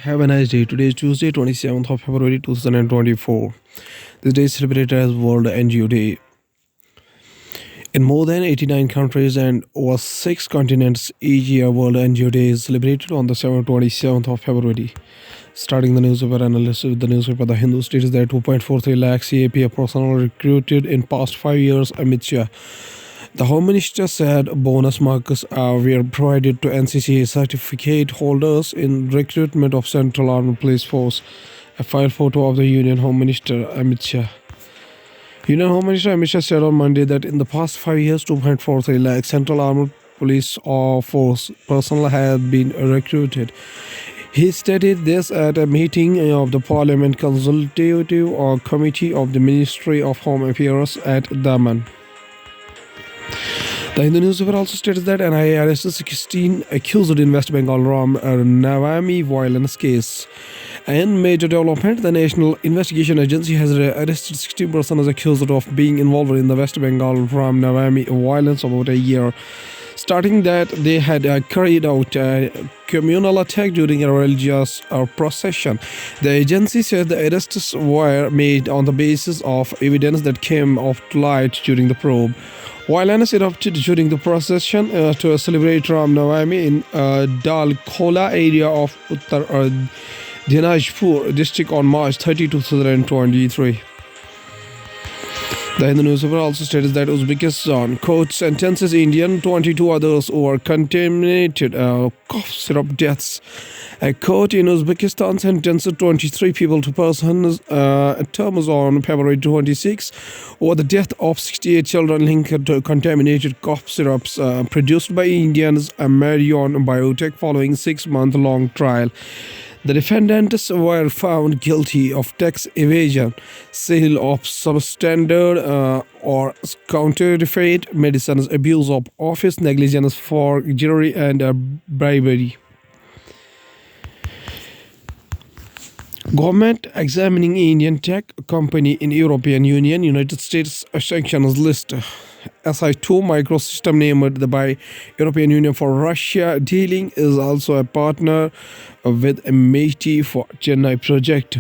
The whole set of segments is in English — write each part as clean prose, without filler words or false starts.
Have a nice day. Today is Tuesday, 27th of February 2024. This day is celebrated as World NGO Day. In more than 89 countries and over 6 continents, each year World NGO Day is celebrated on the 27th of February. Starting the newspaper analyst with the newspaper The Hindu states that 2.43 lakh CAPF personnel recruited in past 5 years. Amit Shah, the Home Minister, said bonus marks were provided to NCC certificate holders in recruitment of Central Armed Police Force. A file photo of the Union Home Minister Amit Shah. Union Home Minister Amit Shah said on Monday that in the past 5 years, 2.43 lakh Central Armed Police Force personnel have been recruited. He stated this at a meeting of the Parliament Consultative Committee of the Ministry of Home Affairs at Daman. The Hindu newspaper also states that NIA arrested 16 accused in West Bengal Ram Navami violence case. In major development, the National Investigation Agency has arrested 16 persons accused of being involved in the West Bengal Ram Navami violence about a year. Starting that they had carried out a communal attack during a religious procession. The agency said the arrests were made on the basis of evidence that came to light during the probe. Violence erupted during the procession to celebrate Ram Navami in Dal Khola area of Uttar Dinajpur district on March 30, 2023. The Hindu newspaper also states that Uzbekistan court sentences Indian 22 others over contaminated cough syrup deaths. A court in Uzbekistan sentenced 23 people to prison terms on February 26 over the death of 68 children linked to contaminated cough syrups produced by Indians Marion Biotech following 6-month-long trial. The defendants were found guilty of tax evasion, sale of substandard or counterfeit medicines, abuse of office, negligence, forgery, and bribery. Government examining Indian tech company in European Union, United States sanctions list. SI2 Microsystem, named by European Union for Russia dealing, is also a partner with MIT for Chennai project.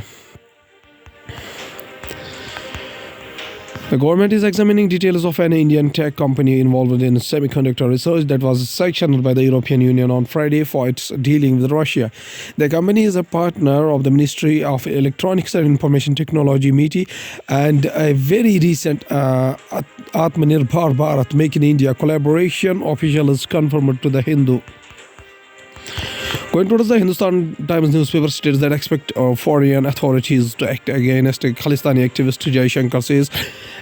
The government is examining details of an Indian tech company involved in semiconductor research that was sanctioned by the European Union on Friday for its dealing with Russia. The company is a partner of the Ministry of Electronics and Information Technology (MITI) and a very recent Atmanirbhar Bharat Make in India collaboration official is confirmed to the Hindu. Going towards the Hindustan Times newspaper states that expect foreign authorities to act against Khalistani activist Jai Shankar, says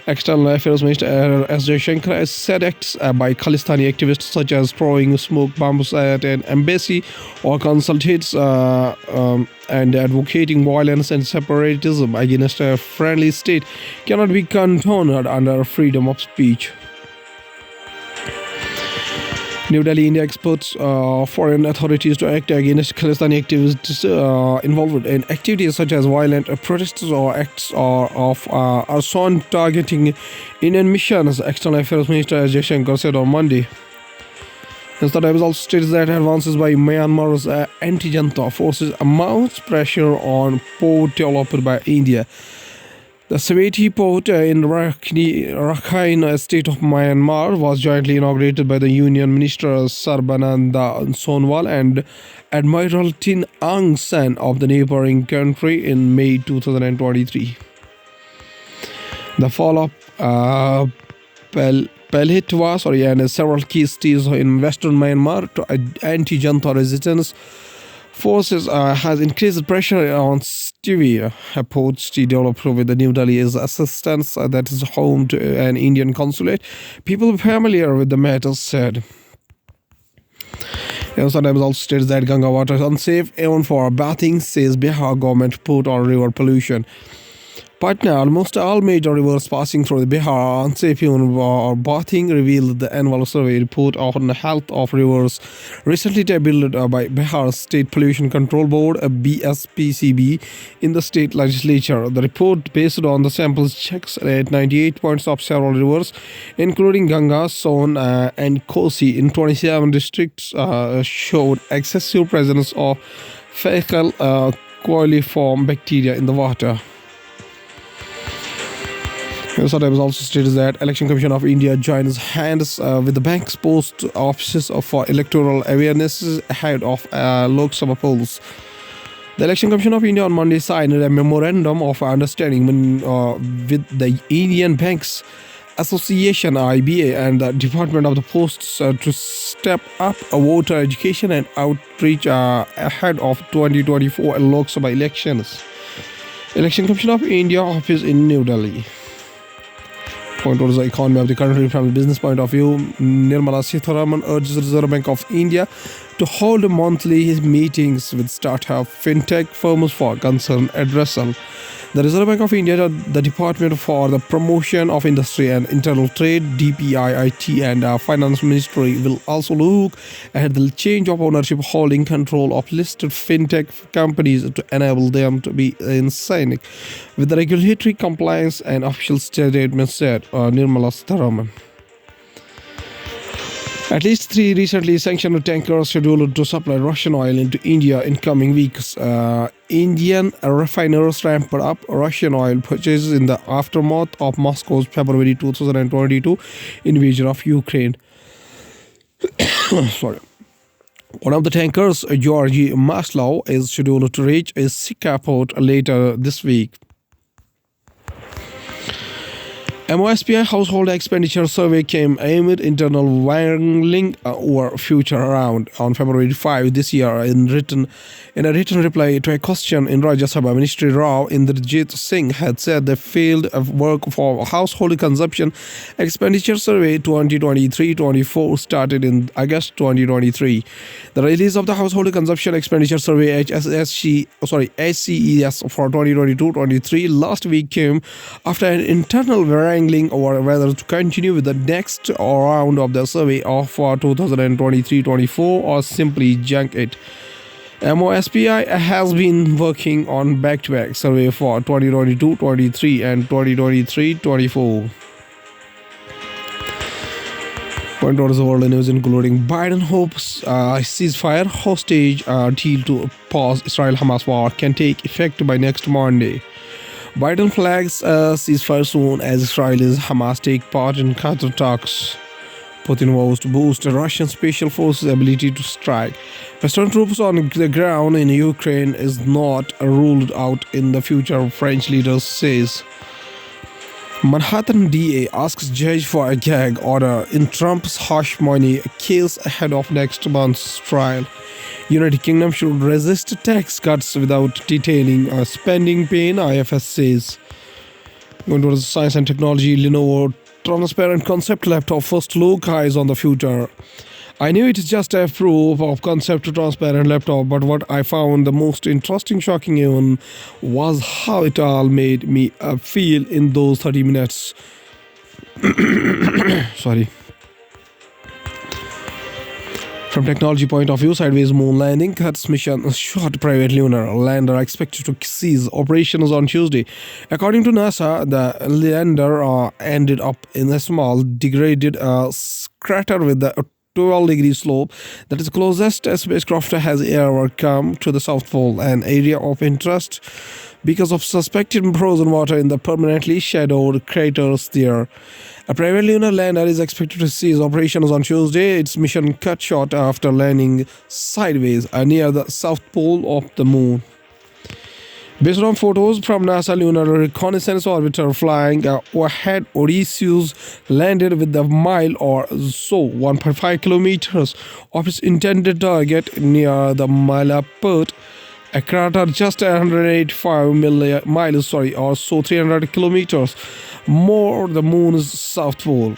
External Affairs Minister S. Jai Shankar has said acts by Khalistani activists such as throwing smoke bombs at an embassy or consulates and advocating violence and separatism against a friendly state cannot be condoned under freedom of speech. New Delhi, India exports foreign authorities to act against Khalistani activists involved in activities such as violent protests or acts of arson targeting Indian missions, External Affairs Minister S. Jaishankar said on Monday. The Times also states that advances by Myanmar's anti-Junta forces amounts pressure on port developed by India. The Sweti port in Rakhine state of Myanmar was jointly inaugurated by the Union Minister Sarbananda Sonowal and Admiral Tin Aung San of the neighboring country in May 2023. The fall of Pelhitwa and several key cities in western Myanmar to anti-Junta resistance forces has increased pressure on Stevia, a port city developed with the New Delhi's assistance that is home to an Indian consulate. People familiar with the matter said. Sometimes also states that Ganga water is unsafe even for bathing, says Bihar government put on river pollution. Patna, almost all major rivers passing through the Bihar are unsafe even for bathing, revealed the annual survey report on the health of rivers recently tabled by Bihar State Pollution Control Board, BSPCB, in the state legislature. The report, based on the samples checks at 98 points of several rivers, including Ganga, Son, and Kosi in 27 districts, showed excessive presence of fecal coliform bacteria in the water. So Times also states that Election Commission of India joins hands with the bank's post offices for electoral awareness ahead of Lok Sabha polls. The Election Commission of India on Monday signed a memorandum of understanding with the Indian Banks Association (IBA) and the Department of the Posts to step up voter education and outreach ahead of 2024 Lok Sabha elections. Election Commission of India office in New Delhi. Point towards the economy of the country from a business point of view, Nirmala Sitharaman urges the Reserve Bank of India to hold monthly meetings with startup fintech firms for concern addressal. The Reserve Bank of India, the Department for the Promotion of Industry and Internal Trade, DPIIT, and Finance Ministry will also look at the change of ownership holding control of listed fintech companies to enable them to be in sync with the regulatory compliance and official statements, said Nirmala Sitharaman. At least 3 recently sanctioned tankers scheduled to supply Russian oil into India in coming weeks. Indian refiners ramped up Russian oil purchases in the aftermath of Moscow's February 2022 invasion of Ukraine. Sorry. One of the tankers, Georgy Maslov, is scheduled to reach a Sikka port later this week. MOSPI Household Expenditure Survey came amid internal wrangling over future round. On February 5 this year, in a written reply to a question in Rajya Sabha, Ministry Rao Indrajit Singh had said the field of work for Household Consumption Expenditure Survey 2023-24 started in August 2023. The release of the Household Consumption Expenditure Survey HCES for 2022-23 last week came after an internal wrangling over whether to continue with the next round of the survey of 2023-24 or simply junk it. MOSPI has been working on back-to-back survey for 2022-23 and 2023-24. Point towards the world news, including Biden hopes a ceasefire hostage deal to pause Israel-Hamas war can take effect by next Monday. Biden flags a ceasefire soon as Israel and Hamas take part in Qatar talks. Putin vows to boost the Russian special forces' ability to strike. Western troops on the ground in Ukraine is not ruled out in the future, French leader says. Manhattan DA asks judge for a gag order in Trump's hush money case ahead of next month's trial. United Kingdom should resist tax cuts without detailing a spending pain, IFS says. Going towards science and technology, Lenovo transparent concept laptop first look eyes on the future. I knew it's just a proof of concept transparent laptop, but what I found the most interesting, shocking even, was how it all made me feel in those 30 minutes. Sorry. From technology point of view, sideways moon landing, Kut's mission short private lunar lander expected to cease operations on Tuesday. According to NASA, the lander ended up in a small, degraded crater with a 12-degree slope that is closest a spacecraft has ever come to the South Pole, an area of interest because of suspected frozen water in the permanently shadowed craters there. A private lunar lander is expected to cease operations on Tuesday. Its mission cut short after landing sideways near the South Pole of the Moon. Based on photos from NASA Lunar Reconnaissance Orbiter flying overhead, Odysseus landed with a mile or so, 1.5 kilometers, of its intended target near the Malapert, a crater just 185 miles, or so 300 kilometers more the Moon's south pole.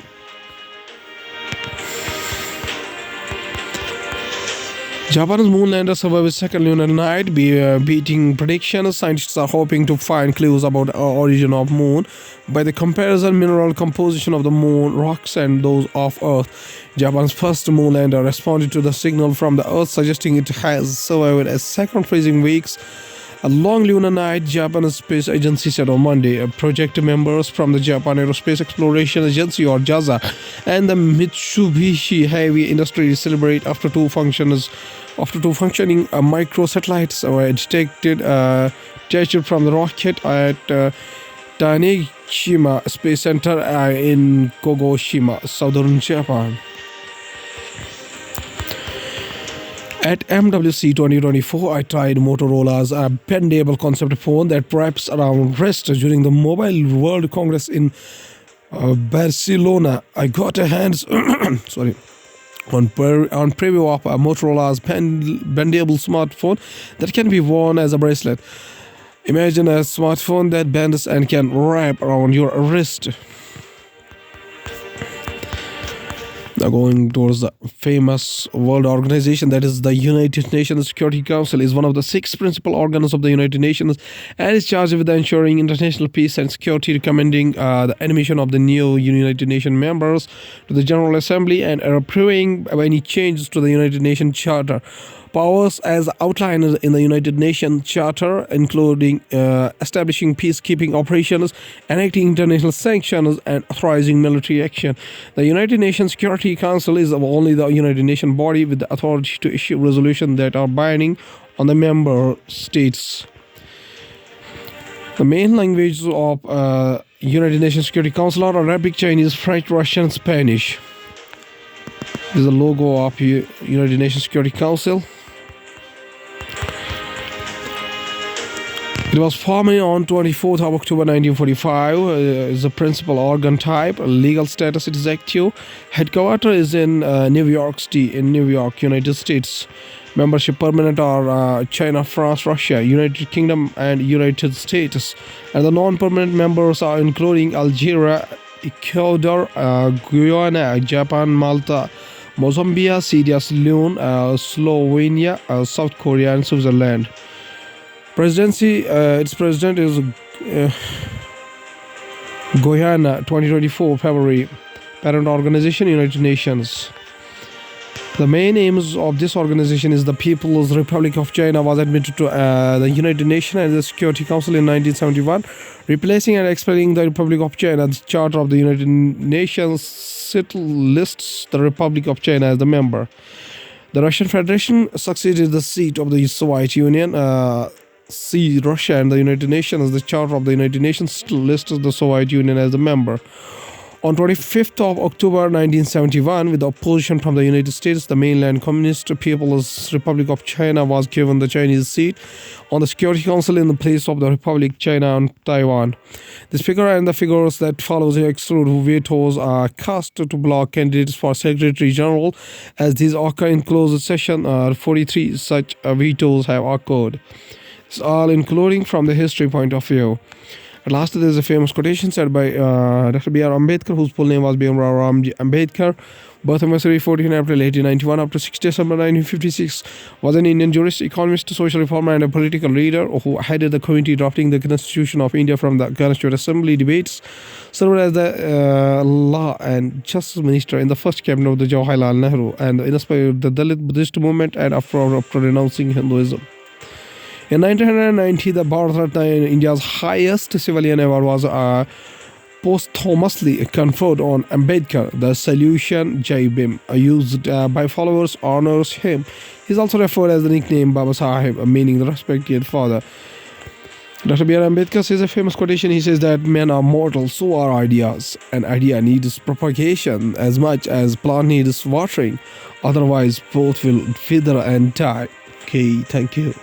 Japan's moon lander survived its second lunar night, beating predictions. Scientists are hoping to find clues about the origin of moon by the comparison mineral composition of the moon rocks and those of Earth. Japan's first moon lander responded to the signal from the Earth, suggesting it has survived a second freezing weeks A long lunar night, Japan's space agency said on Monday. Project members from the Japan Aerospace Exploration Agency, or JAXA, and the Mitsubishi Heavy Industries celebrate after two functioning microsatellites were detached from the rocket at Tanegashima Space Center in Kagoshima, southern Japan. At MWC 2024, I tried Motorola's bendable concept phone that wraps around wrist during the Mobile World Congress in Barcelona. I got a hands sorry on preview of Motorola's bendable smartphone that can be worn as a bracelet. Imagine a smartphone that bends and can wrap around your wrist. Now going towards the famous world organization, that is the United Nations Security Council, is one of the 6 principal organs of the United Nations and is charged with ensuring international peace and security, recommending the admission of the new United Nations members to the General Assembly and approving any changes to the United Nations Charter. Powers as outlined in the United Nations Charter, including establishing peacekeeping operations, enacting international sanctions, and authorizing military action. The United Nations Security Council is only the United Nations body with the authority to issue resolutions that are binding on the member states. The main languages of United Nations Security Council are Arabic, Chinese, French, Russian, Spanish. This is the logo of United Nations Security Council. It was formed on 24th of October 1945. Is the principal organ type. Legal status, it is active. Headquarters is in New York City, in New York, United States. Membership permanent are China, France, Russia, United Kingdom, and United States. And the non-permanent members are including Algeria, Ecuador, Guyana, Japan, Malta, Mozambique, Syria, Leone, Slovenia, South Korea, and Switzerland. Presidency, its president is Guyana, 2024 February. Parent organization, United Nations. The main aims of this organization is the People's Republic of China was admitted to the United Nations and the Security Council in 1971, replacing and expelling the Republic of China. The Charter of the United Nations lists the Republic of China as the member. The Russian Federation succeeded the seat of the Soviet Union. Russia and the United Nations. The Charter of the United Nations lists the Soviet Union as the member. On 25th of October 1971, with the opposition from the United States, the mainland Communist People's Republic of China was given the Chinese seat on the Security Council in the place of the Republic China and Taiwan. This figure and the figures that follows exclude vetoes are cast to block candidates for Secretary General, as these occur in closed session. 43 such vetoes have occurred. It's all including from the history point of view. At last, there is a famous quotation said by Dr. B.R. Ambedkar, whose full name was Bhimrao Ramji Ambedkar. Birth anniversary 14 April 1891, up to 6 December 1956. Was an Indian jurist, economist, social reformer, and a political leader who headed the committee drafting the Constitution of India from the Constituent Assembly debates. Served as the Law and Justice Minister in the first cabinet of the Jawaharlal Nehru, and inspired the Dalit Buddhist movement and after renouncing Hinduism. In 1990, the Bharat Ratna, India's highest civilian award, was posthumously conferred on Ambedkar. The solution Jai Bhim, used by followers, honors him. He is also referred as the nickname Baba Sahib, meaning the respected father. Dr. B.R. Ambedkar says a famous quotation. He says that men are mortal, so are ideas. An idea needs propagation as much as plant needs watering. Otherwise, both will wither and die. Okay, thank you.